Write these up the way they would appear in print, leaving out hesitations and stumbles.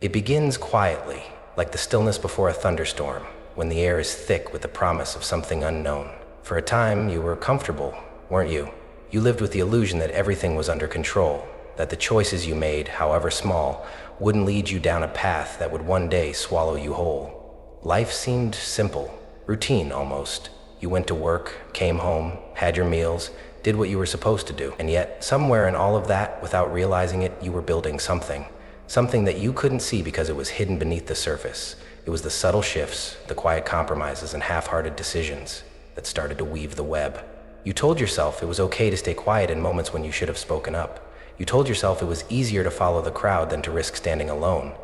It begins quietly, like the stillness before a thunderstorm, when the air is thick with the promise of something unknown. For a time, you were comfortable, weren't you? You lived with the illusion that everything was under control, that the choices you made, however small, wouldn't lead you down a path that would one day swallow you whole. Life seemed simple, routine almost. You went to work, came home, had your meals, did what you were supposed to do. And yet, somewhere in all of that, without realizing it, you were building something. Something that you couldn't see because it was hidden beneath the surface. It was the subtle shifts, the quiet compromises, and half-hearted decisions that started to weave the web. You told yourself it was okay to stay quiet in moments when you should have spoken up. You told yourself it was easier to follow the crowd than to risk standing alone.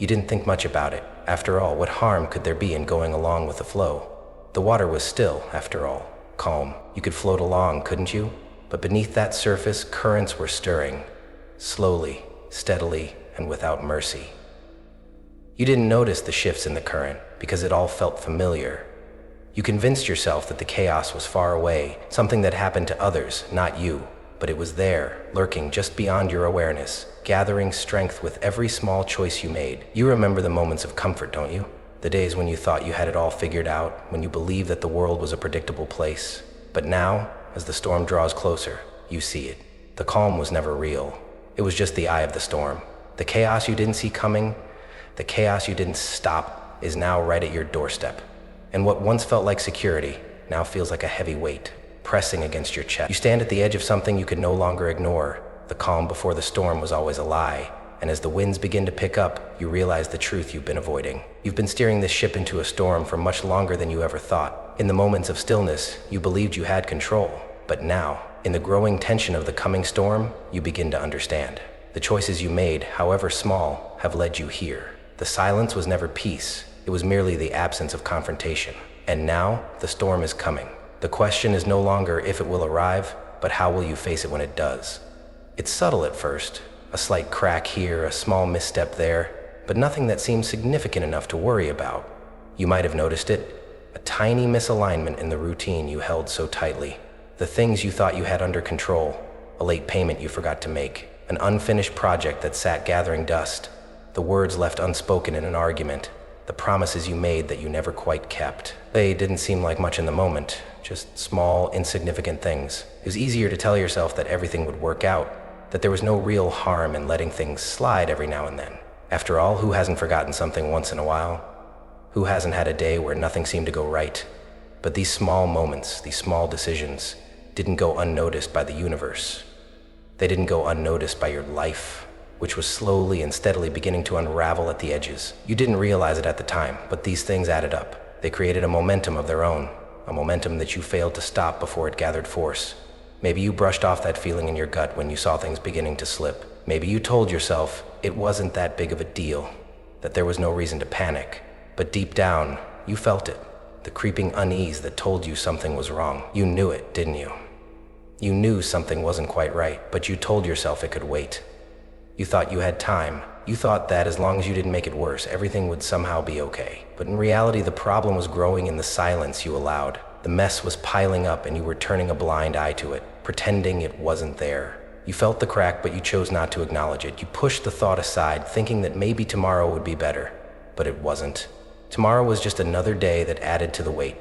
You didn't think much about it. After all, what harm could there be in going along with the flow? The water was still, after all, calm. You could float along, couldn't you? But beneath that surface, currents were stirring, slowly, steadily, and without mercy. You didn't notice the shifts in the current because it all felt familiar. You convinced yourself that the chaos was far away, something that happened to others, not you. But it was there, lurking just beyond your awareness, gathering strength with every small choice you made. You remember the moments of comfort, don't you? The days when you thought you had it all figured out, when you believed that the world was a predictable place. But now, as the storm draws closer, you see it. The calm was never real. It was just the eye of the storm. The chaos you didn't see coming, the chaos you didn't stop, is now right at your doorstep. And what once felt like security now feels like a heavy weight, pressing against your chest. You stand at the edge of something you could no longer ignore. The calm before the storm was always a lie. And as the winds begin to pick up, you realize the truth you've been avoiding. You've been steering this ship into a storm for much longer than you ever thought. In the moments of stillness, you believed you had control. But now, in the growing tension of the coming storm, you begin to understand. The choices you made, however small, have led you here. The silence was never peace. It was merely the absence of confrontation. And now, the storm is coming. The question is no longer if it will arrive, but how will you face it when it does? It's subtle at first. A slight crack here, a small misstep there, but nothing that seems significant enough to worry about. You might have noticed it. A tiny misalignment in the routine you held so tightly. The things you thought you had under control. A late payment you forgot to make. An unfinished project that sat gathering dust, the words left unspoken in an argument, the promises you made that you never quite kept. They didn't seem like much in the moment, just small, insignificant things. It was easier to tell yourself that everything would work out, that there was no real harm in letting things slide every now and then. After all, who hasn't forgotten something once in a while? Who hasn't had a day where nothing seemed to go right? But these small moments, these small decisions, didn't go unnoticed by the universe. They didn't go unnoticed by your life, which was slowly and steadily beginning to unravel at the edges. You didn't realize it at the time, but these things added up. They created a momentum of their own, a momentum that you failed to stop before it gathered force. Maybe you brushed off that feeling in your gut when you saw things beginning to slip. Maybe you told yourself it wasn't that big of a deal, that there was no reason to panic. But deep down, you felt it, the creeping unease that told you something was wrong. You knew it, didn't you? You knew something wasn't quite right, but you told yourself it could wait. You thought you had time. You thought that as long as you didn't make it worse, everything would somehow be okay. But in reality, the problem was growing in the silence you allowed. The mess was piling up and you were turning a blind eye to it, pretending it wasn't there. You felt the crack, but you chose not to acknowledge it. You pushed the thought aside, thinking that maybe tomorrow would be better. But it wasn't. Tomorrow was just another day that added to the weight.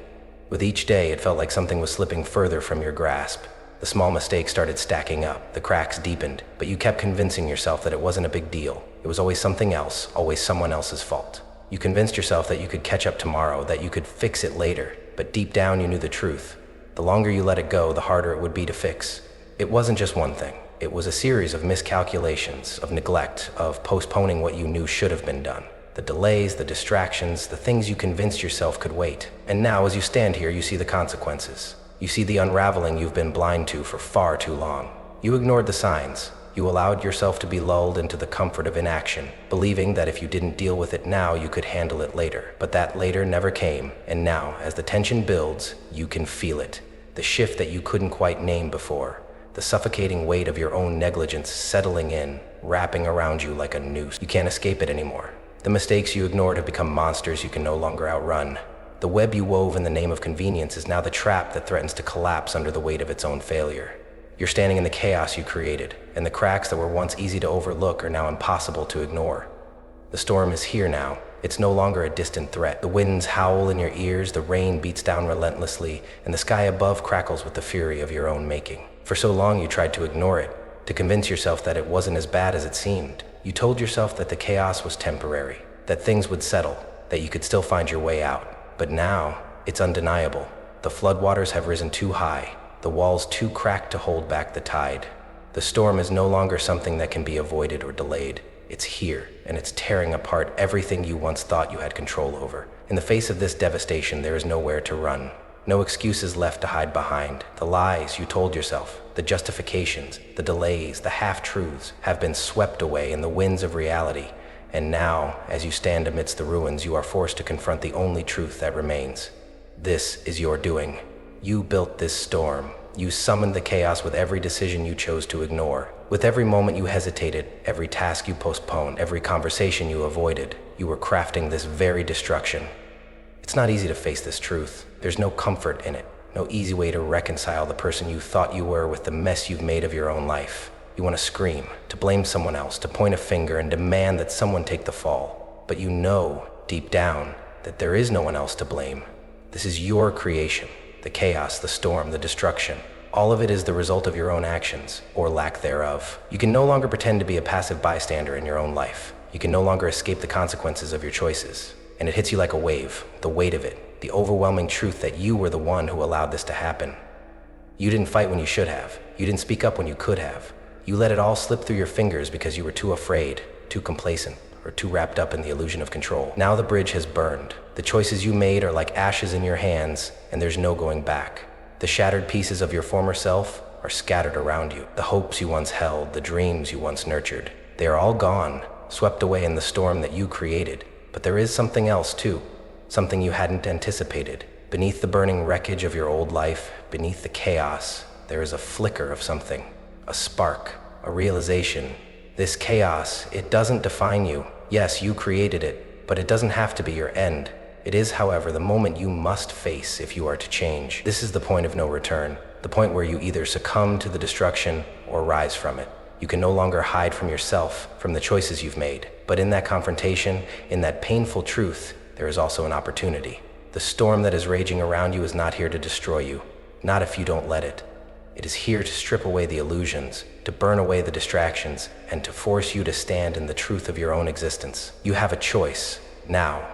With each day, it felt like something was slipping further from your grasp. The small mistakes started stacking up, the cracks deepened, but you kept convincing yourself that it wasn't a big deal. It was always something else, always someone else's fault. You convinced yourself that you could catch up tomorrow, that you could fix it later, but deep down you knew the truth. The longer you let it go, the harder it would be to fix. It wasn't just one thing. It was a series of miscalculations, of neglect, of postponing what you knew should have been done. The delays, the distractions, the things you convinced yourself could wait. And now, as you stand here, you see the consequences. You see the unraveling you've been blind to for far too long. You ignored the signs. You allowed yourself to be lulled into the comfort of inaction, believing that if you didn't deal with it now, you could handle it later. But that later never came, and now, as the tension builds, you can feel it. The shift that you couldn't quite name before. The suffocating weight of your own negligence settling in, wrapping around you like a noose. You can't escape it anymore. The mistakes you ignored have become monsters you can no longer outrun. The web you wove in the name of convenience is now the trap that threatens to collapse under the weight of its own failure. You're standing in the chaos you created, and the cracks that were once easy to overlook are now impossible to ignore. The storm is here now. It's no longer a distant threat. The winds howl in your ears, the rain beats down relentlessly, and the sky above crackles with the fury of your own making. For so long you tried to ignore it, to convince yourself that it wasn't as bad as it seemed. You told yourself that the chaos was temporary, that things would settle, that you could still find your way out. But now, it's undeniable. The floodwaters have risen too high, the walls too cracked to hold back the tide. The storm is no longer something that can be avoided or delayed. It's here, and it's tearing apart everything you once thought you had control over. In the face of this devastation, there is nowhere to run. No excuses left to hide behind. The lies you told yourself, the justifications, the delays, the half-truths have been swept away in the winds of reality. And now, as you stand amidst the ruins, you are forced to confront the only truth that remains. This is your doing. You built this storm. You summoned the chaos with every decision you chose to ignore. With every moment you hesitated, every task you postponed, every conversation you avoided, you were crafting this very destruction. It's not easy to face this truth. There's no comfort in it, no easy way to reconcile the person you thought you were with the mess you've made of your own life. You want to scream, to blame someone else, to point a finger and demand that someone take the fall. But you know, deep down, that there is no one else to blame. This is your creation. The chaos, the storm, the destruction. All of it is the result of your own actions, or lack thereof. You can no longer pretend to be a passive bystander in your own life. You can no longer escape the consequences of your choices. And it hits you like a wave, the weight of it, the overwhelming truth that you were the one who allowed this to happen. You didn't fight when you should have. You didn't speak up when you could have. You let it all slip through your fingers because you were too afraid, too complacent, or too wrapped up in the illusion of control. Now the bridge has burned. The choices you made are like ashes in your hands, and there's no going back. The shattered pieces of your former self are scattered around you. The hopes you once held, the dreams you once nurtured, they are all gone, swept away in the storm that you created. But there is something else too, something you hadn't anticipated. Beneath the burning wreckage of your old life, beneath the chaos, there is a flicker of something, a spark, a realization. This chaos, it doesn't define you. Yes, you created it, but it doesn't have to be your end. It is, however, the moment you must face if you are to change. This is the point of no return, the point where you either succumb to the destruction or rise from it. You can no longer hide from yourself, from the choices you've made. But in that confrontation, in that painful truth, there is also an opportunity. The storm that is raging around you is not here to destroy you, not if you don't let it. It is here to strip away the illusions, to burn away the distractions, and to force you to stand in the truth of your own existence. You have a choice, now.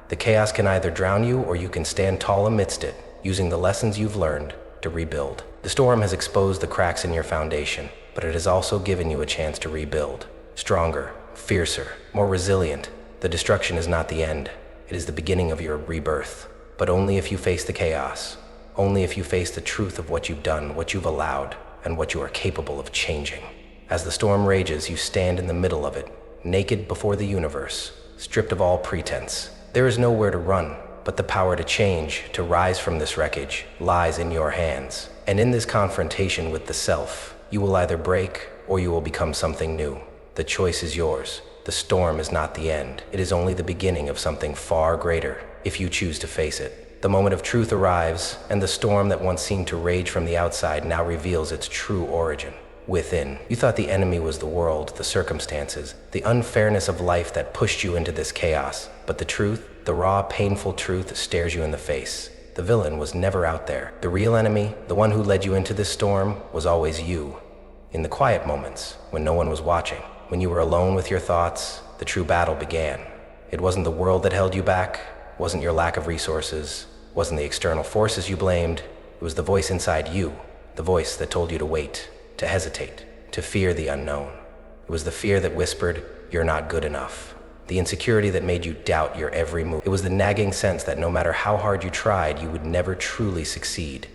The chaos can either drown you or you can stand tall amidst it, using the lessons you've learned to rebuild. The storm has exposed the cracks in your foundation, but it has also given you a chance to rebuild. Stronger, fiercer, more resilient. The destruction is not the end. It is the beginning of your rebirth. But only if you face the chaos. Only if you face the truth of what you've done, what you've allowed, and what you are capable of changing. As the storm rages, you stand in the middle of it, naked before the universe, stripped of all pretense. There is nowhere to run, but the power to change, to rise from this wreckage, lies in your hands. And in this confrontation with the self, you will either break or you will become something new. The choice is yours. The storm is not the end. It is only the beginning of something far greater, if you choose to face it. The moment of truth arrives, and the storm that once seemed to rage from the outside now reveals its true origin. Within, you thought the enemy was the world, the circumstances, the unfairness of life that pushed you into this chaos. But the truth, the raw, painful truth, stares you in the face. The villain was never out there. The real enemy, the one who led you into this storm, was always you. In the quiet moments, when no one was watching, when you were alone with your thoughts, the true battle began. It wasn't the world that held you back, wasn't your lack of resources, wasn't the external forces you blamed. It was the voice inside you, the voice that told you to wait, to hesitate, to fear the unknown. It was the fear that whispered, "You're not good enough." The insecurity that made you doubt your every move. It was the nagging sense that no matter how hard you tried, you would never truly succeed.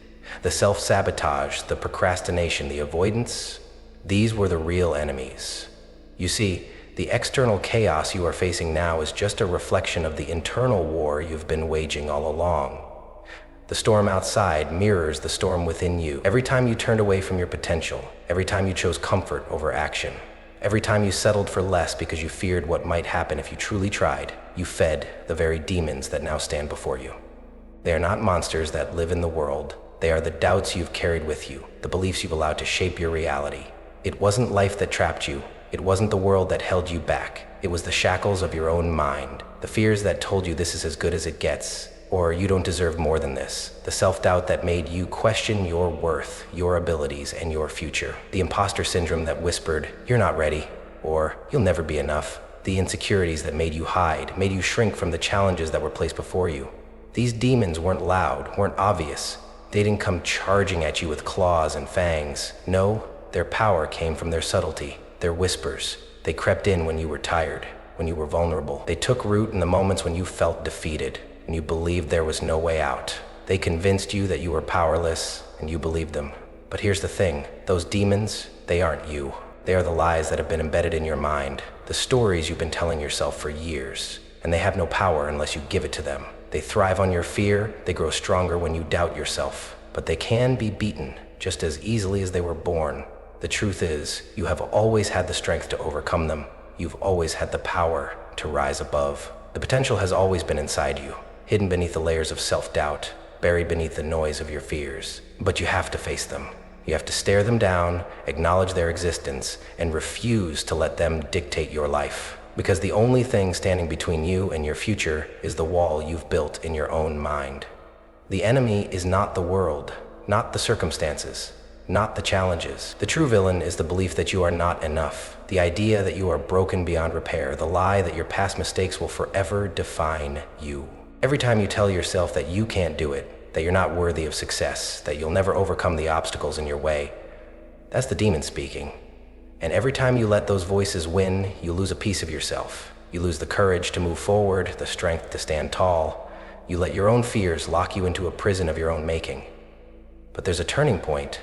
The self-sabotage, the procrastination, the avoidance, these were the real enemies. You see, the external chaos you are facing now is just a reflection of the internal war you've been waging all along. The storm outside mirrors the storm within you. Every time you turned away from your potential, every time you chose comfort over action, every time you settled for less because you feared what might happen if you truly tried, you fed the very demons that now stand before you. They are not monsters that live in the world. They are the doubts you've carried with you, the beliefs you've allowed to shape your reality. It wasn't life that trapped you. It wasn't the world that held you back. It was the shackles of your own mind, the fears that told you this is as good as it gets, or you don't deserve more than this, the self-doubt that made you question your worth, your abilities, and your future, the imposter syndrome that whispered, "You're not ready," or "You'll never be enough," the insecurities that made you hide, made you shrink from the challenges that were placed before you. These demons weren't loud, weren't obvious. They didn't come charging at you with claws and fangs. No, their power came from their subtlety, their whispers. They crept in when you were tired, when you were vulnerable. They took root in the moments when you felt defeated, when you believed there was no way out. They convinced you that you were powerless, and you believed them. But here's the thing, those demons, they aren't you. They are the lies that have been embedded in your mind, the stories you've been telling yourself for years, and they have no power unless you give it to them. They thrive on your fear, they grow stronger when you doubt yourself, but they can be beaten just as easily as they were born. The truth is, you have always had the strength to overcome them. You've always had the power to rise above. The potential has always been inside you, hidden beneath the layers of self-doubt, buried beneath the noise of your fears. But you have to face them. You have to stare them down, acknowledge their existence, and refuse to let them dictate your life. Because the only thing standing between you and your future is the wall you've built in your own mind. The enemy is not the world, not the circumstances, not the challenges. The true villain is the belief that you are not enough, the idea that you are broken beyond repair, the lie that your past mistakes will forever define you. Every time you tell yourself that you can't do it, that you're not worthy of success, that you'll never overcome the obstacles in your way, that's the demon speaking. And every time you let those voices win, you lose a piece of yourself. You lose the courage to move forward, the strength to stand tall. You let your own fears lock you into a prison of your own making. But there's a turning point.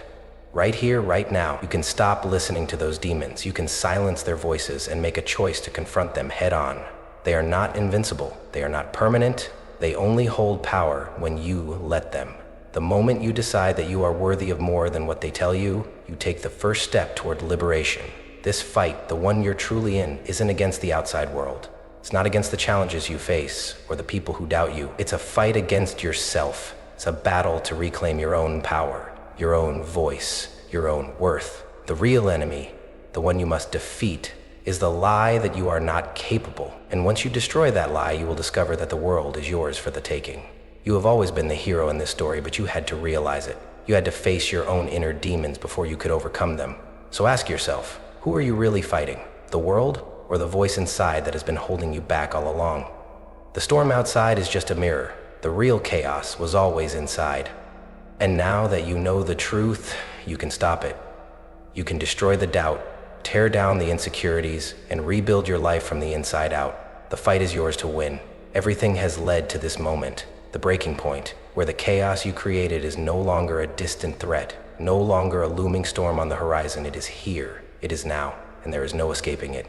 Right here, right now, you can stop listening to those demons. You can silence their voices and make a choice to confront them head on. They are not invincible. They are not permanent. They only hold power when you let them. The moment you decide that you are worthy of more than what they tell you, you take the first step toward liberation. This fight, the one you're truly in, isn't against the outside world. It's not against the challenges you face or the people who doubt you. It's a fight against yourself. It's a battle to reclaim your own power, your own voice, your own worth. The real enemy, the one you must defeat, is the lie that you are not capable. And once you destroy that lie, you will discover that the world is yours for the taking. You have always been the hero in this story, but you had to realize it. You had to face your own inner demons before you could overcome them. So ask yourself, who are you really fighting? The world or the voice inside that has been holding you back all along? The storm outside is just a mirror. The real chaos was always inside. And now that you know the truth, you can stop it. You can destroy the doubt, tear down the insecurities, and rebuild your life from the inside out. The fight is yours to win. Everything has led to this moment, the breaking point, where the chaos you created is no longer a distant threat, no longer a looming storm on the horizon. It is here, it is now, and there is no escaping it.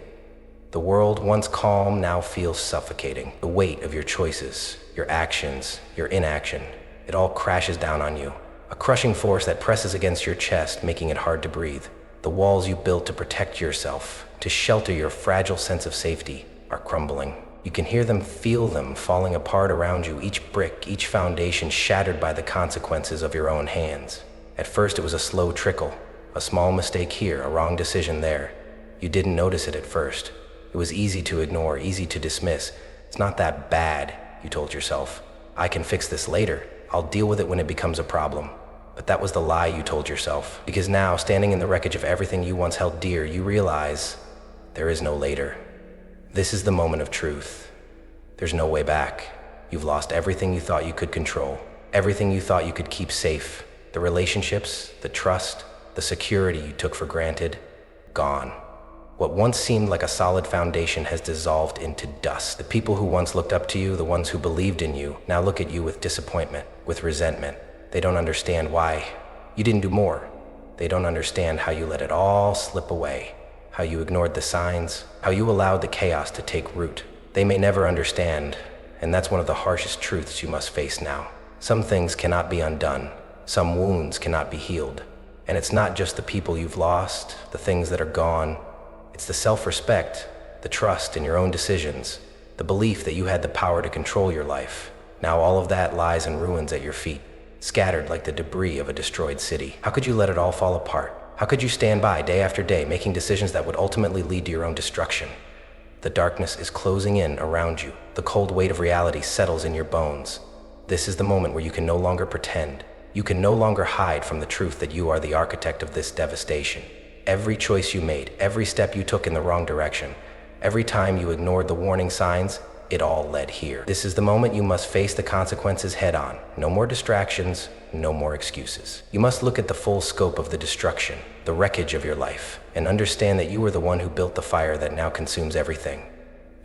The world, once calm, now feels suffocating. The weight of your choices, your actions, your inaction, it all crashes down on you. A crushing force that presses against your chest, making it hard to breathe. The walls you built to protect yourself, to shelter your fragile sense of safety, are crumbling. You can hear them, feel them falling apart around you, each brick, each foundation shattered by the consequences of your own hands. At first it was a slow trickle, a small mistake here, a wrong decision there. You didn't notice it at first. It was easy to ignore, easy to dismiss. It's not that bad, you told yourself. I can fix this later. I'll deal with it when it becomes a problem. But that was the lie you told yourself. Because now, standing in the wreckage of everything you once held dear, you realize there is no later. This is the moment of truth. There's no way back. You've lost everything you thought you could control, everything you thought you could keep safe. The relationships, the trust, the security you took for granted, gone. What once seemed like a solid foundation has dissolved into dust. The people who once looked up to you, the ones who believed in you, now look at you with disappointment, with resentment. They don't understand why you didn't do more. They don't understand how you let it all slip away, how you ignored the signs, how you allowed the chaos to take root. They may never understand, and that's one of the harshest truths you must face now. Some things cannot be undone. Some wounds cannot be healed. And it's not just the people you've lost, the things that are gone. It's the self-respect, the trust in your own decisions, the belief that you had the power to control your life. Now all of that lies in ruins at your feet, scattered like the debris of a destroyed city. How could you let it all fall apart? How could you stand by day after day, making decisions that would ultimately lead to your own destruction? The darkness is closing in around you. The cold weight of reality settles in your bones. This is the moment where you can no longer pretend. You can no longer hide from the truth that you are the architect of this devastation. Every choice you made, every step you took in the wrong direction, every time you ignored the warning signs, it all led here. This is the moment you must face the consequences head on. No more distractions, no more excuses. You must look at the full scope of the destruction, the wreckage of your life, and understand that you were the one who built the fire that now consumes everything.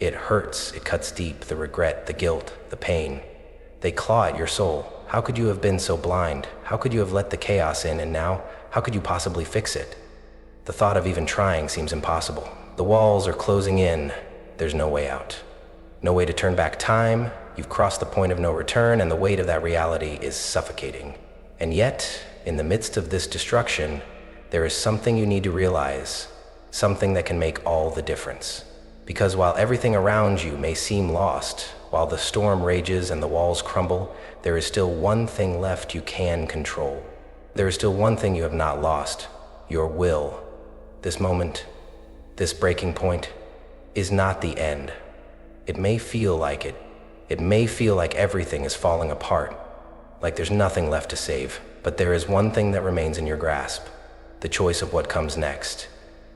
It hurts, it cuts deep, the regret, the guilt, the pain. They claw at your soul. How could you have been so blind? How could you have let the chaos in, and now, how could you possibly fix it? The thought of even trying seems impossible. The walls are closing in. There's no way out. No way to turn back time. You've crossed the point of no return, and the weight of that reality is suffocating. And yet, in the midst of this destruction, there is something you need to realize, something that can make all the difference. Because while everything around you may seem lost, while the storm rages and the walls crumble, there is still one thing left you can control. There is still one thing you have not lost, your will. This moment, this breaking point, is not the end. It may feel like it. It may feel like everything is falling apart, like there's nothing left to save. But there is one thing that remains in your grasp, the choice of what comes next.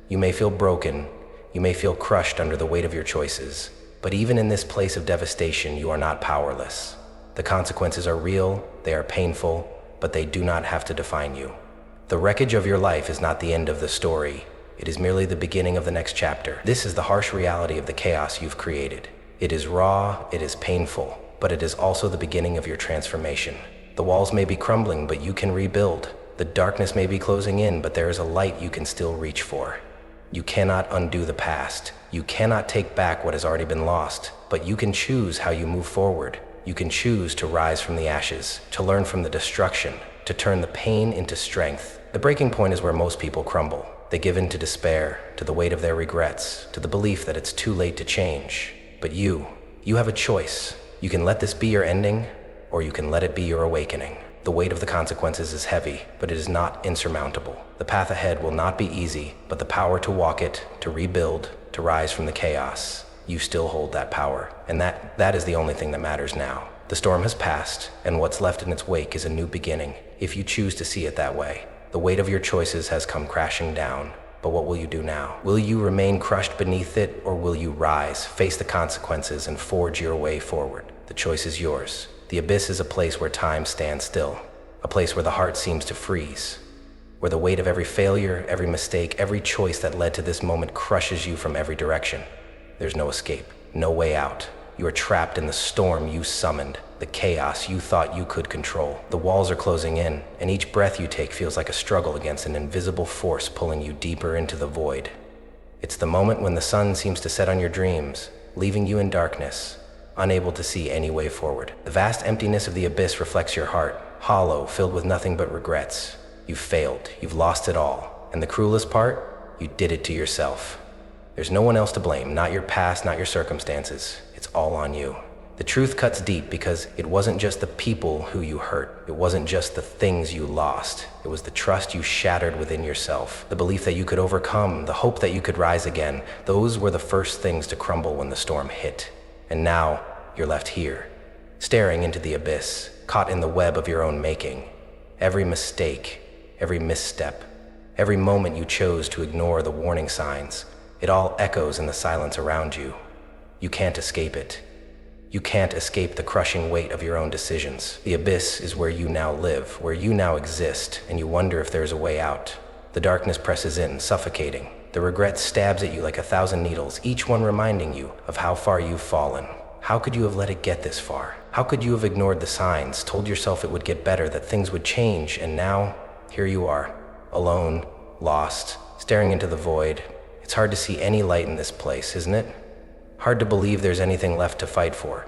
You may feel broken, you may feel crushed under the weight of your choices, but even in this place of devastation, you are not powerless. The consequences are real, they are painful, but they do not have to define you. The wreckage of your life is not the end of the story. It is merely the beginning of the next chapter. This is the harsh reality of the chaos you've created. It is raw, it is painful, but it is also the beginning of your transformation. The walls may be crumbling, but you can rebuild. The darkness may be closing in, but there is a light you can still reach for. You cannot undo the past. You cannot take back what has already been lost, but you can choose how you move forward. You can choose to rise from the ashes, to learn from the destruction, to turn the pain into strength. The breaking point is where most people crumble. They give in to despair, to the weight of their regrets, to the belief that it's too late to change. But you have a choice. You can let this be your ending, or you can let it be your awakening. The weight of the consequences is heavy, but it is not insurmountable. The path ahead will not be easy, but the power to walk it, to rebuild, to rise from the chaos, you still hold that power. And that is the only thing that matters now. The storm has passed, and what's left in its wake is a new beginning, if you choose to see it that way. The weight of your choices has come crashing down. But what will you do now? Will you remain crushed beneath it, or will you rise, face the consequences, and forge your way forward? The choice is yours. The abyss is a place where time stands still, a place where the heart seems to freeze, where the weight of every failure, every mistake, every choice that led to this moment crushes you from every direction. There's no escape, no way out. You are trapped in the storm you summoned, the chaos you thought you could control. The walls are closing in, and each breath you take feels like a struggle against an invisible force pulling you deeper into the void. It's the moment when the sun seems to set on your dreams, leaving you in darkness, unable to see any way forward. The vast emptiness of the abyss reflects your heart, hollow, filled with nothing but regrets. You've failed, you've lost it all, and the cruelest part, you did it to yourself. There's no one else to blame, not your past, not your circumstances. It's all on you. The truth cuts deep because it wasn't just the people who you hurt. It wasn't just the things you lost. It was the trust you shattered within yourself, the belief that you could overcome, the hope that you could rise again. Those were the first things to crumble when the storm hit. And now you're left here, staring into the abyss, caught in the web of your own making. Every mistake, every misstep, every moment you chose to ignore the warning signs, it all echoes in the silence around you. You can't escape it. You can't escape the crushing weight of your own decisions. The abyss is where you now live, where you now exist, and you wonder if there's a way out. The darkness presses in, suffocating. The regret stabs at you like 1,000 needles, each one reminding you of how far you've fallen. How could you have let it get this far? How could you have ignored the signs, told yourself it would get better, that things would change, and now, here you are, alone, lost, staring into the void. It's hard to see any light in this place, isn't it? Hard to believe there's anything left to fight for.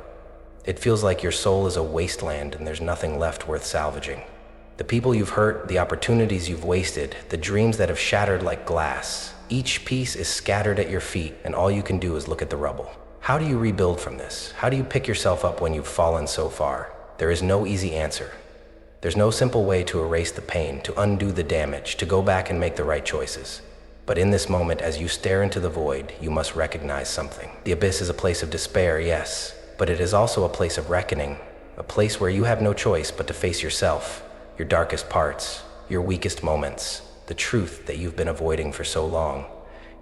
It feels like your soul is a wasteland and there's nothing left worth salvaging. The people you've hurt, the opportunities you've wasted, the dreams that have shattered like glass, each piece is scattered at your feet, and all you can do is look at the rubble. How do you rebuild from this? How do you pick yourself up when you've fallen so far? There is no easy answer. There's no simple way to erase the pain, to undo the damage, to go back and make the right choices. But in this moment, as you stare into the void, you must recognize something. The abyss is a place of despair, yes, but it is also a place of reckoning, a place where you have no choice but to face yourself, your darkest parts, your weakest moments, the truth that you've been avoiding for so long.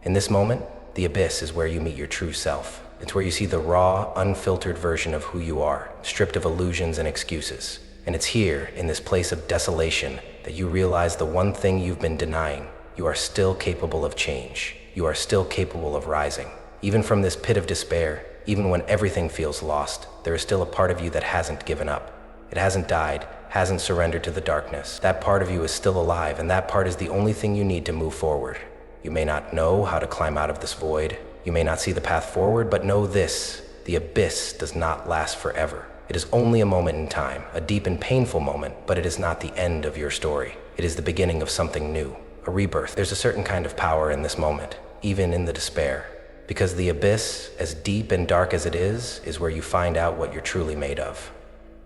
In this moment, the abyss is where you meet your true self. It's where you see the raw, unfiltered version of who you are, stripped of illusions and excuses. And it's here, in this place of desolation, that you realize the one thing you've been denying. You are still capable of change. You are still capable of rising. Even from this pit of despair, even when everything feels lost, there is still a part of you that hasn't given up. It hasn't died, hasn't surrendered to the darkness. That part of you is still alive, and that part is the only thing you need to move forward. You may not know how to climb out of this void. You may not see the path forward, but know this: the abyss does not last forever. It is only a moment in time, a deep and painful moment, but it is not the end of your story. It is the beginning of something new. A rebirth. There's a certain kind of power in this moment, even in the despair. Because the abyss, as deep and dark as it is where you find out what you're truly made of.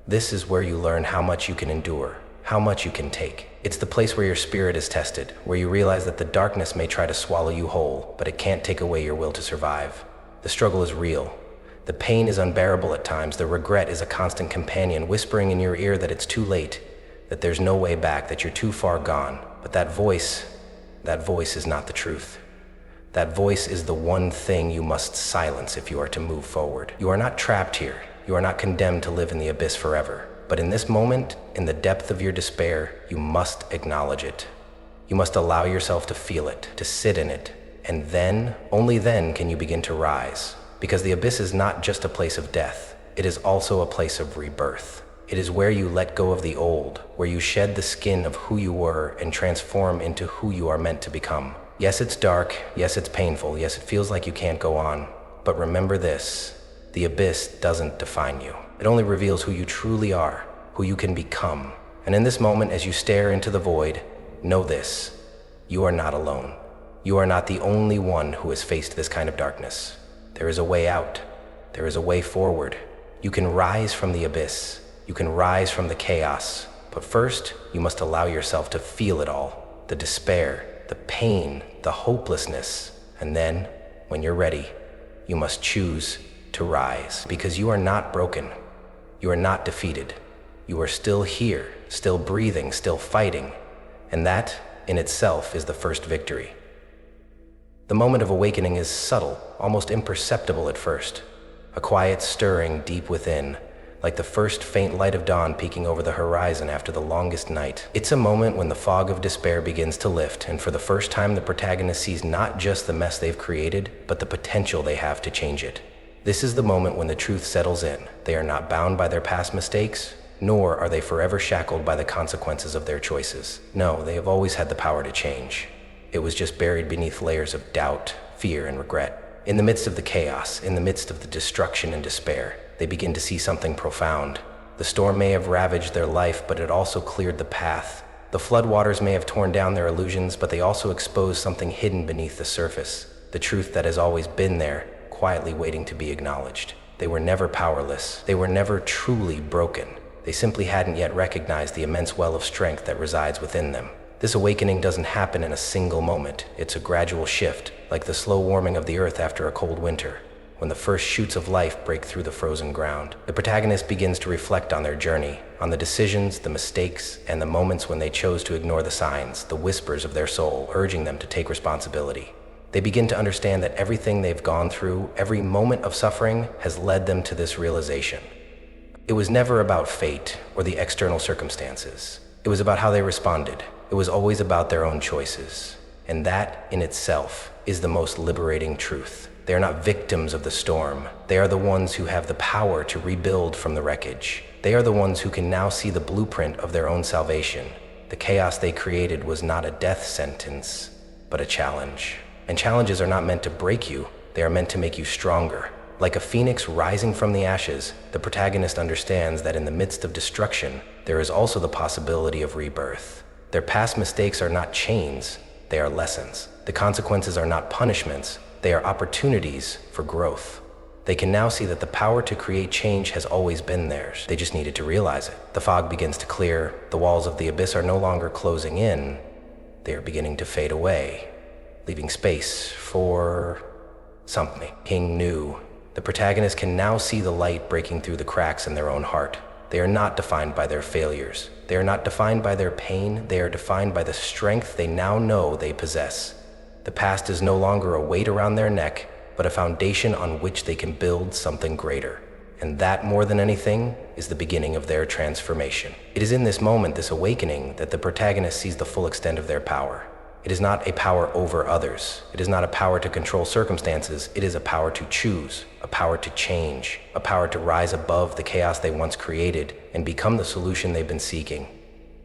This is where you learn how much you can endure, how much you can take. It's the place where your spirit is tested, where you realize that the darkness may try to swallow you whole, but it can't take away your will to survive. The struggle is real. The pain is unbearable at times. The regret is a constant companion, whispering in your ear that it's too late, that there's no way back, that you're too far gone. But that voice is not the truth. That voice is the one thing you must silence if you are to move forward. You are not trapped here. You are not condemned to live in the abyss forever. But in this moment, in the depth of your despair, you must acknowledge it. You must allow yourself to feel it, to sit in it, and then, only then, can you begin to rise. Because the abyss is not just a place of death. It is also a place of rebirth. It is where you let go of the old, where you shed the skin of who you were and transform into who you are meant to become. Yes, it's dark. Yes, it's painful. Yes, it feels like you can't go on. But remember this: the abyss doesn't define you. It only reveals who you truly are, who you can become. And in this moment, as you stare into the void, know this: you are not alone. You are not the only one who has faced this kind of darkness. There is a way out. There is a way forward. You can rise from the abyss. You can rise from the chaos, but first, you must allow yourself to feel it all: the despair, the pain, the hopelessness. And then, when you're ready, you must choose to rise, because you are not broken. You are not defeated. You are still here, still breathing, still fighting. And that, in itself, is the first victory. The moment of awakening is subtle, almost imperceptible at first. A quiet stirring deep within, like the first faint light of dawn peeking over the horizon after the longest night. It's a moment when the fog of despair begins to lift, and for the first time the protagonist sees not just the mess they've created, but the potential they have to change it. This is the moment when the truth settles in. They are not bound by their past mistakes, nor are they forever shackled by the consequences of their choices. No, they have always had the power to change. It was just buried beneath layers of doubt, fear, and regret. In the midst of the chaos, in the midst of the destruction and despair, they begin to see something profound. The storm may have ravaged their life, but it also cleared the path. The floodwaters may have torn down their illusions, but they also exposed something hidden beneath the surface. The truth that has always been there, quietly waiting to be acknowledged. They were never powerless. They were never truly broken. They simply hadn't yet recognized the immense well of strength that resides within them. This awakening doesn't happen in a single moment. It's a gradual shift, like the slow warming of the earth after a cold winter. When the first shoots of life break through the frozen ground, the protagonist begins to reflect on their journey, on the decisions, the mistakes, and the moments when they chose to ignore the signs, the whispers of their soul, urging them to take responsibility. They begin to understand that everything they've gone through, every moment of suffering, has led them to this realization. It was never about fate or the external circumstances. It was about how they responded. It was always about their own choices. And that, in itself, is the most liberating truth. They are not victims of the storm. They are the ones who have the power to rebuild from the wreckage. They are the ones who can now see the blueprint of their own salvation. The chaos they created was not a death sentence, but a challenge. And challenges are not meant to break you. They are meant to make you stronger. Like a phoenix rising from the ashes, the protagonist understands that in the midst of destruction, there is also the possibility of rebirth. Their past mistakes are not chains, they are lessons. The consequences are not punishments, they are opportunities for growth. They can now see that the power to create change has always been theirs. They just needed to realize it. The fog begins to clear. The walls of the abyss are no longer closing in. They are beginning to fade away. leaving space for something. King knew. The protagonist can now see the light breaking through the cracks in their own heart. They are not defined by their failures. They are not defined by their pain. They are defined by the strength they now know they possess. The past is no longer a weight around their neck, but a foundation on which they can build something greater. And that, more than anything, is the beginning of their transformation. It is in this moment, this awakening, that the protagonist sees the full extent of their power. It is not a power over others. It is not a power to control circumstances. It is a power to choose, a power to change, a power to rise above the chaos they once created and become the solution they've been seeking.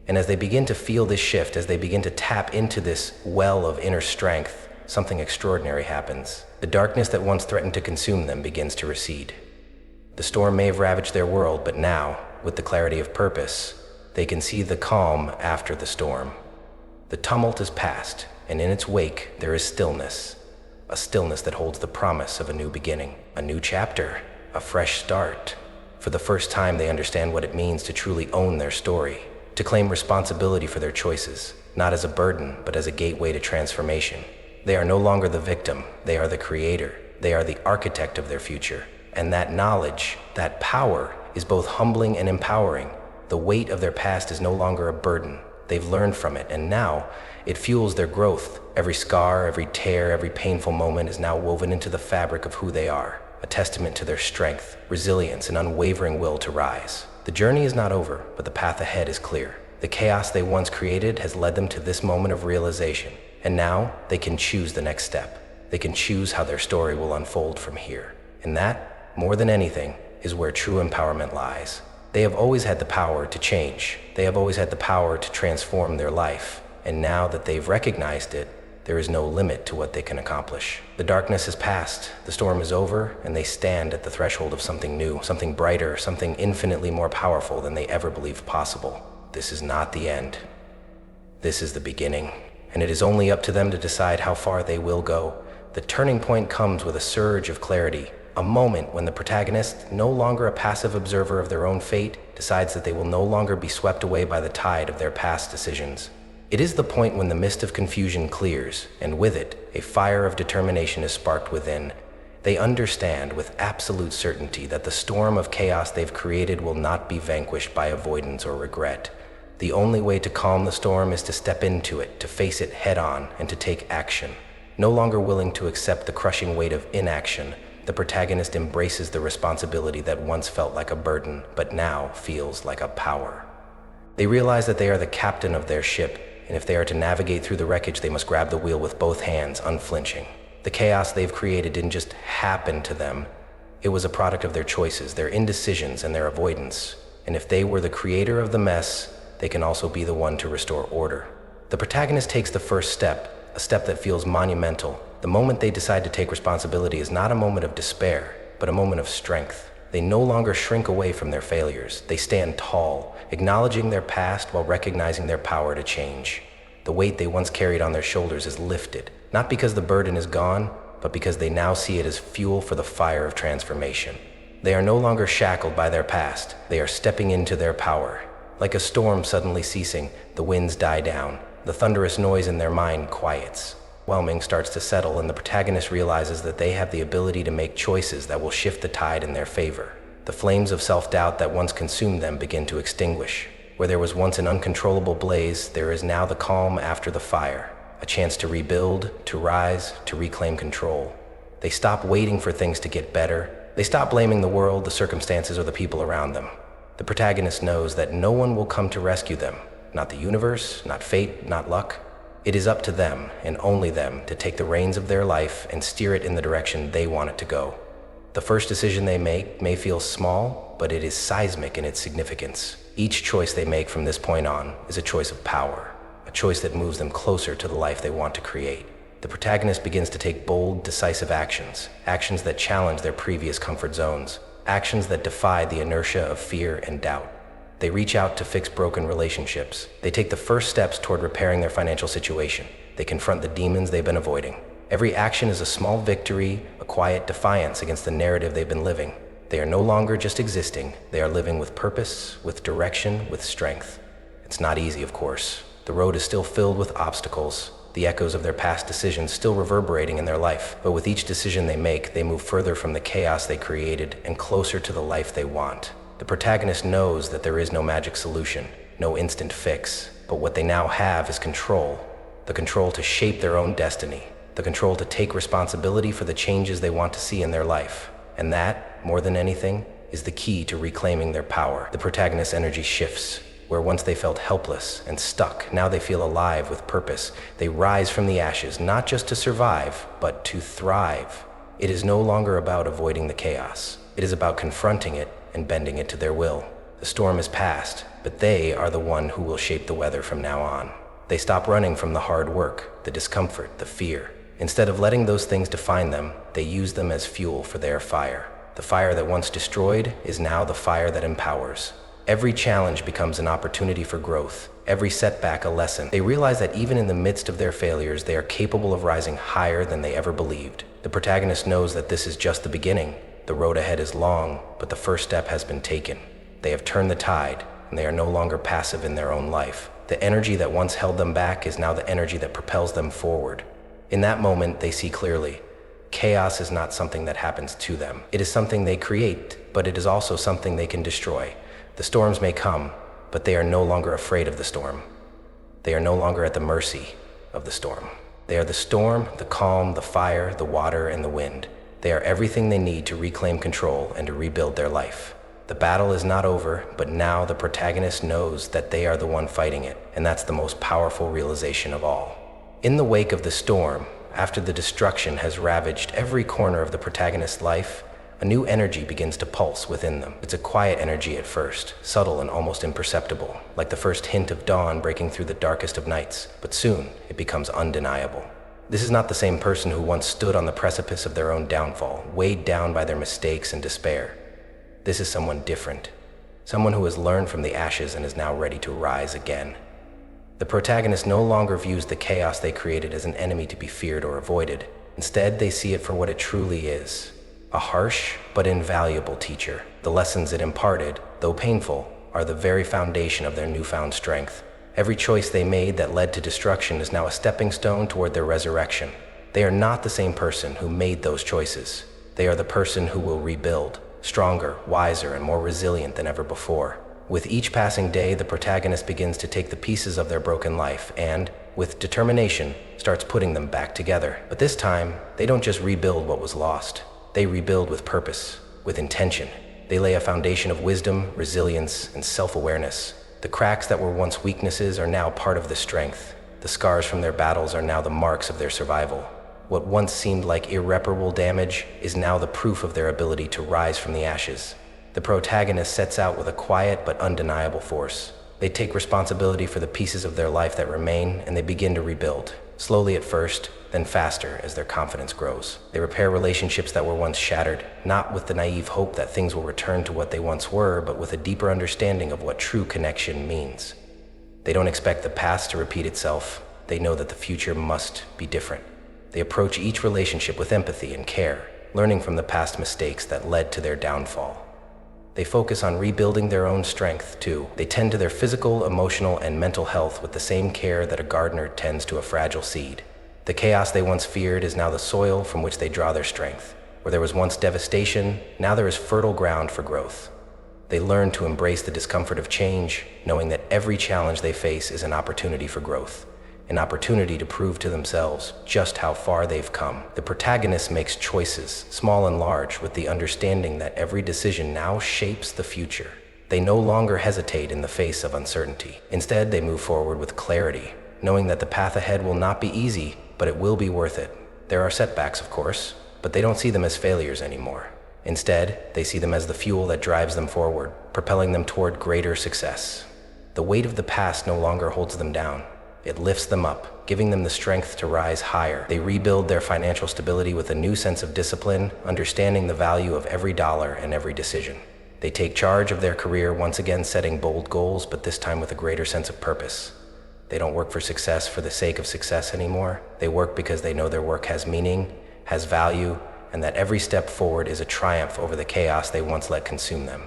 And as they begin to feel this shift, as they begin to tap into this well of inner strength, something extraordinary happens. The darkness that once threatened to consume them begins to recede. The storm may have ravaged their world, but now, with the clarity of purpose, they can see the calm after the storm. The tumult is past, and in its wake there is stillness, a stillness that holds the promise of a new beginning, a new chapter, a fresh start. For the first time, they understand what it means to truly own their story, to claim responsibility for their choices, not as a burden, but as a gateway to transformation. They are no longer the victim, they are the creator, they are the architect of their future. And that knowledge, that power, is both humbling and empowering. The weight of their past is no longer a burden. They've learned from it, and now it fuels their growth. Every scar, every tear, every painful moment is now woven into the fabric of who they are, a testament to their strength, resilience, and unwavering will to rise. The journey is not over, but the path ahead is clear. The chaos they once created has led them to this moment of realization, and now they can choose the next step. They can choose how their story will unfold from here. And that, more than anything, is where true empowerment lies. They have always had the power to change. They have always had the power to transform their life. And now that they've recognized it, there is no limit to what they can accomplish. The darkness has passed, the storm is over, and they stand at the threshold of something new, something brighter, something infinitely more powerful than they ever believed possible. This is not the end. This is the beginning. And it is only up to them to decide how far they will go. The turning point comes with a surge of clarity. A moment when the protagonist, no longer a passive observer of their own fate, decides that they will no longer be swept away by the tide of their past decisions. It is the point when the mist of confusion clears, and with it, a fire of determination is sparked within. They understand with absolute certainty that the storm of chaos they've created will not be vanquished by avoidance or regret. The only way to calm the storm is to step into it, to face it head on, and to take action. No longer willing to accept the crushing weight of inaction, the protagonist embraces the responsibility that once felt like a burden, but now feels like a power. They realize that they are the captain of their ship, and if they are to navigate through the wreckage, they must grab the wheel with both hands, unflinching. The chaos they've created didn't just happen to them. It was a product of their choices, their indecisions, and their avoidance. And if they were the creator of the mess, they can also be the one to restore order. The protagonist takes the first step, a step that feels monumental. The moment they decide to take responsibility is not a moment of despair, but a moment of strength. They no longer shrink away from their failures. They stand tall, acknowledging their past while recognizing their power to change. The weight they once carried on their shoulders is lifted, not because the burden is gone, but because they now see it as fuel for the fire of transformation. They are no longer shackled by their past. They are stepping into their power. Like a storm suddenly ceasing, the winds die down. The thunderous noise in their mind quiets. Overwhelming starts to settle, and the protagonist realizes that they have the ability to make choices that will shift the tide in their favor. The flames of self-doubt that once consumed them begin to extinguish. Where there was once an uncontrollable blaze, there is now the calm after the fire, a chance to rebuild, to rise, to reclaim control. They stop waiting for things to get better. They stop blaming the world, the circumstances, or the people around them. The protagonist knows that no one will come to rescue them, not the universe, not fate, not luck. It is up to them, and only them, to take the reins of their life and steer it in the direction they want it to go. The first decision they make may feel small, but it is seismic in its significance. Each choice they make from this point on is a choice of power, a choice that moves them closer to the life they want to create. The protagonist begins to take bold, decisive actions, actions that challenge their previous comfort zones, actions that defy the inertia of fear and doubt. They reach out to fix broken relationships. They take the first steps toward repairing their financial situation. They confront the demons they've been avoiding. Every action is a small victory, a quiet defiance against the narrative they've been living. They are no longer just existing. They are living with purpose, with direction, with strength. It's not easy, of course. The road is still filled with obstacles. the echoes of their past decisions still reverberating in their life. But with each decision they make, they move further from the chaos they created and closer to the life they want. The protagonist knows that there is no magic solution, no instant fix, but what they now have is control. The control to shape their own destiny, the control to take responsibility for the changes they want to see in their life. And that, more than anything, is the key to reclaiming their power. The protagonist's energy shifts. Where once they felt helpless and stuck, now they feel alive with purpose. They rise from the ashes, not just to survive, but to thrive. It is no longer about avoiding the chaos. It is about confronting it and bending it to their will. The storm is past, but they are the one who will shape the weather from now on. They stop running from the hard work, the discomfort, the fear. Instead of letting those things define them, they use them as fuel for their fire. The fire that once destroyed is now the fire that empowers. Every challenge becomes an opportunity for growth, every setback a lesson. They realize that even in the midst of their failures, they are capable of rising higher than they ever believed. The protagonist knows that this is just the beginning. The road ahead is long, but the first step has been taken. They have turned the tide, and they are no longer passive in their own life. The energy that once held them back is now the energy that propels them forward. In that moment, they see clearly. Chaos is not something that happens to them. It is something they create, but it is also something they can destroy. The storms may come, but they are no longer afraid of the storm. They are no longer at the mercy of the storm. They are the storm, the calm, the fire, the water, and the wind. They are everything they need to reclaim control and to rebuild their life. The battle is not over, but now the protagonist knows that they are the one fighting it, and that's the most powerful realization of all. In the wake of the storm, after the destruction has ravaged every corner of the protagonist's life, a new energy begins to pulse within them. It's a quiet energy at first, subtle and almost imperceptible, like the first hint of dawn breaking through the darkest of nights, but soon it becomes undeniable. This is not the same person who once stood on the precipice of their own downfall, weighed down by their mistakes and despair. This is someone different, someone who has learned from the ashes and is now ready to rise again. The protagonist no longer views the chaos they created as an enemy to be feared or avoided. Instead, they see it for what it truly is. A harsh but invaluable teacher. The lessons it imparted, though painful, are the very foundation of their newfound strength. Every choice they made that led to destruction is now a stepping stone toward their resurrection. They are not the same person who made those choices. They are the person who will rebuild, stronger, wiser, and more resilient than ever before. With each passing day, the protagonist begins to take the pieces of their broken life and, with determination, starts putting them back together. But this time, they don't just rebuild what was lost. They rebuild with purpose, with intention. They lay a foundation of wisdom, resilience, and self-awareness. The cracks that were once weaknesses are now part of the strength. The scars from their battles are now the marks of their survival. What once seemed like irreparable damage is now the proof of their ability to rise from the ashes. The protagonist sets out with a quiet but undeniable force. They take responsibility for the pieces of their life that remain, and they begin to rebuild. Slowly at first, then faster as their confidence grows. They repair relationships that were once shattered, not with the naive hope that things will return to what they once were, but with a deeper understanding of what true connection means. They don't expect the past to repeat itself. They know that the future must be different. They approach each relationship with empathy and care, learning from the past mistakes that led to their downfall. They focus on rebuilding their own strength, too. They tend to their physical, emotional, and mental health with the same care that a gardener tends to a fragile seed. The chaos they once feared is now the soil from which they draw their strength. Where there was once devastation, now there is fertile ground for growth. They learn to embrace the discomfort of change, knowing that every challenge they face is an opportunity for growth, an opportunity to prove to themselves just how far they've come. The protagonist makes choices, small and large, with the understanding that every decision now shapes the future. They no longer hesitate in the face of uncertainty. Instead, they move forward with clarity, knowing that the path ahead will not be easy, but it will be worth it. There are setbacks, of course, but they don't see them as failures anymore. Instead, they see them as the fuel that drives them forward, propelling them toward greater success. The weight of the past no longer holds them down. It lifts them up, giving them the strength to rise higher. They rebuild their financial stability with a new sense of discipline, understanding the value of every dollar and every decision. They take charge of their career, once again setting bold goals, but this time with a greater sense of purpose. They don't work for success for the sake of success anymore. They work because they know their work has meaning, has value, and that every step forward is a triumph over the chaos they once let consume them.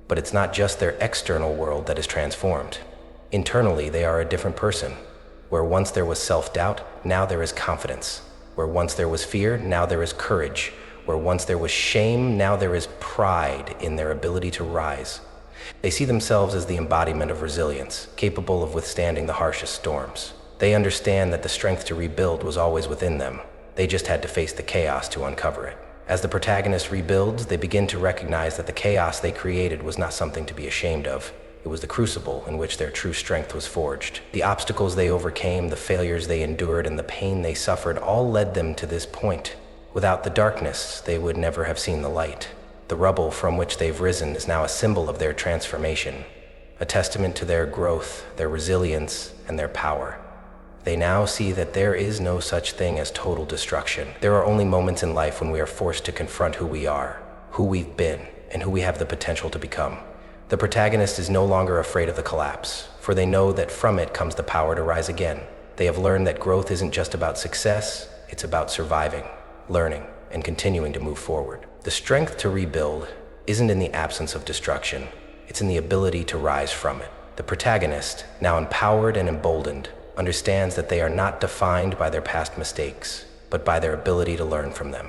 But it's not just their external world that is transformed. Internally, they are a different person. Where once there was self-doubt, now there is confidence. Where once there was fear, now there is courage. Where once there was shame, now there is pride in their ability to rise. They see themselves as the embodiment of resilience, capable of withstanding the harshest storms. They understand that the strength to rebuild was always within them. They just had to face the chaos to uncover it. As the protagonist rebuilds, they begin to recognize that the chaos they created was not something to be ashamed of. It was the crucible in which their true strength was forged. The obstacles they overcame, the failures they endured, and the pain they suffered all led them to this point. Without the darkness, they would never have seen the light. The rubble from which they've risen is now a symbol of their transformation, a testament to their growth, their resilience, and their power. They now see that there is no such thing as total destruction. There are only moments in life when we are forced to confront who we are, who we've been, and who we have the potential to become. The protagonist is no longer afraid of the collapse, for they know that from it comes the power to rise again. They have learned that growth isn't just about success, it's about surviving, learning, and continuing to move forward. The strength to rebuild isn't in the absence of destruction, it's in the ability to rise from it. The protagonist, now empowered and emboldened, understands that they are not defined by their past mistakes, but by their ability to learn from them.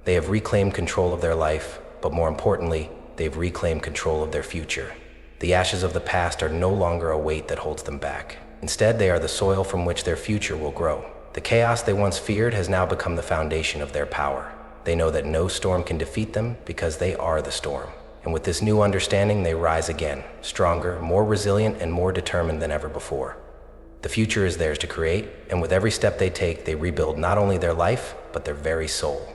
They have reclaimed control of their life, but more importantly, they've reclaimed control of their future. The ashes of the past are no longer a weight that holds them back. Instead, they are the soil from which their future will grow. The chaos they once feared has now become the foundation of their power. They know that no storm can defeat them because they are the storm. And with this new understanding, they rise again, stronger, more resilient, and more determined than ever before. The future is theirs to create, and with every step they take, they rebuild not only their life, but their very soul.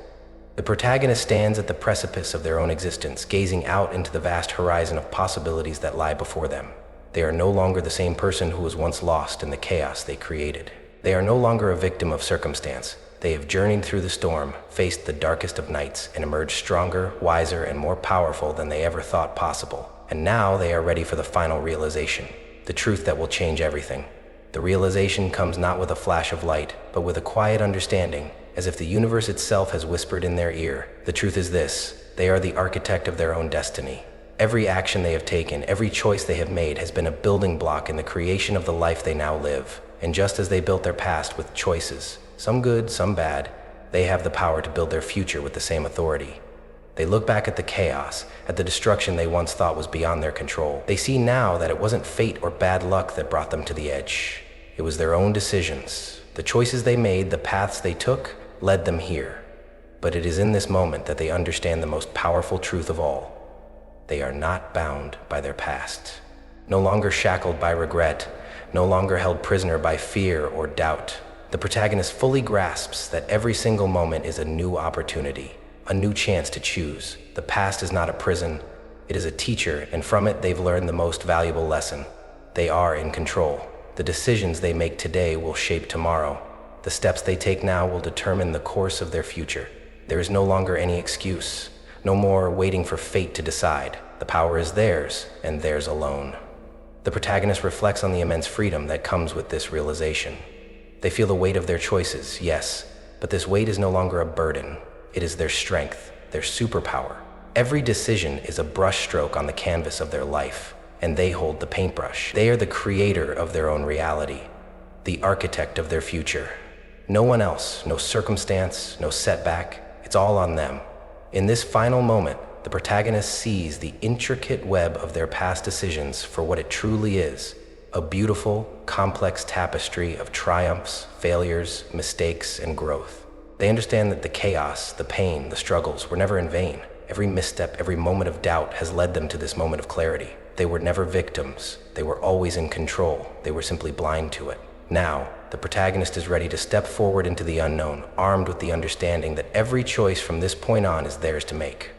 The protagonist stands at the precipice of their own existence, gazing out into the vast horizon of possibilities that lie before them. They are no longer the same person who was once lost in the chaos they created. They are no longer a victim of circumstance. They have journeyed through the storm, faced the darkest of nights, and emerged stronger, wiser, and more powerful than they ever thought possible. And now they are ready for the final realization, the truth that will change everything. The realization comes not with a flash of light, but with a quiet understanding, as if the universe itself has whispered in their ear. The truth is this: they are the architect of their own destiny. Every action they have taken, every choice they have made has been a building block in the creation of the life they now live. And just as they built their past with choices, some good, some bad, they have the power to build their future with the same authority. They look back at the chaos, at the destruction they once thought was beyond their control. They see now that it wasn't fate or bad luck that brought them to the edge. It was their own decisions. The choices they made, the paths they took, led them here. But it is in this moment that they understand the most powerful truth of all. They are not bound by their past. No longer shackled by regret, no longer held prisoner by fear or doubt. The protagonist fully grasps that every single moment is a new opportunity, a new chance to choose. The past is not a prison, it is a teacher, and from it they've learned the most valuable lesson. They are in control. The decisions they make today will shape tomorrow. The steps they take now will determine the course of their future. There is no longer any excuse, no more waiting for fate to decide. The power is theirs, and theirs alone. The protagonist reflects on the immense freedom that comes with this realization. They feel the weight of their choices, yes, but this weight is no longer a burden. It is their strength, their superpower. Every decision is a brushstroke on the canvas of their life, and they hold the paintbrush. They are the creator of their own reality, the architect of their future. No one else, no circumstance, no setback. It's all on them. In this final moment, the protagonist sees the intricate web of their past decisions for what it truly is: a beautiful, complex tapestry of triumphs, failures, mistakes, and growth. They understand that the chaos, the pain, the struggles were never in vain. Every misstep, every moment of doubt has led them to this moment of clarity. They were never victims. They were always in control. They were simply blind to it. Now, the protagonist is ready to step forward into the unknown, armed with the understanding that every choice from this point on is theirs to make.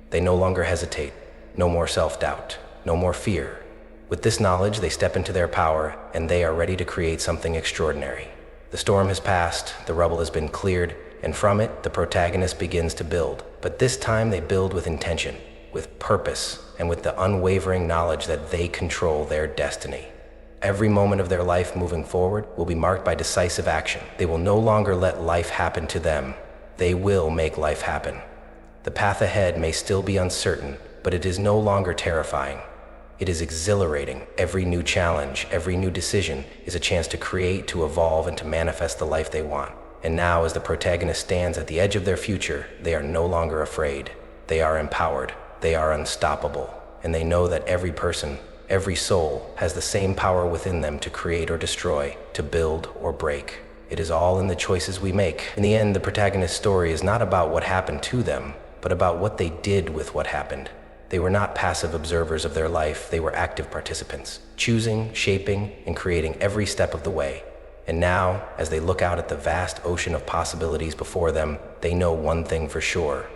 They no longer hesitate, no more self-doubt, no more fear. With this knowledge, they step into their power, and they are ready to create something extraordinary. The storm has passed, the rubble has been cleared, and from it, the protagonist begins to build. But this time they build with intention, with purpose, and with the unwavering knowledge that they control their destiny. Every moment of their life moving forward will be marked by decisive action. They will no longer let life happen to them. They will make life happen. The path ahead may still be uncertain, but it is no longer terrifying. It is exhilarating. Every new challenge, every new decision is a chance to create, to evolve, and to manifest the life they want. And now, as the protagonist stands at the edge of their future, they are no longer afraid. They are empowered. They are unstoppable. And they know that every person, every soul, has the same power within them to create or destroy, to build or break. It is all in the choices we make. In the end, the protagonist's story is not about what happened to them, but about what they did with what happened. They were not passive observers of their life, they were active participants, choosing, shaping, and creating every step of the way. And now, as they look out at the vast ocean of possibilities before them, they know one thing for sure.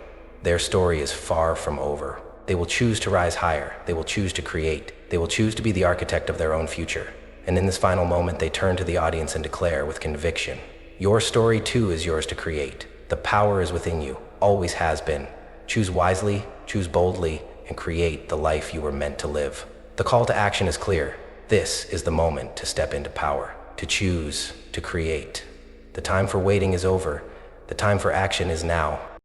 Their story is far from over. They will choose to rise higher. They will choose to create. They will choose to be the architect of their own future. And in this final moment, they turn to the audience and declare with conviction, your story too is yours to create. The power is within you, always has been. Choose wisely, choose boldly, and create the life you were meant to live. The call to action is clear. This is the moment to step into power, to choose, to create. The time for waiting is over. The time for action is now.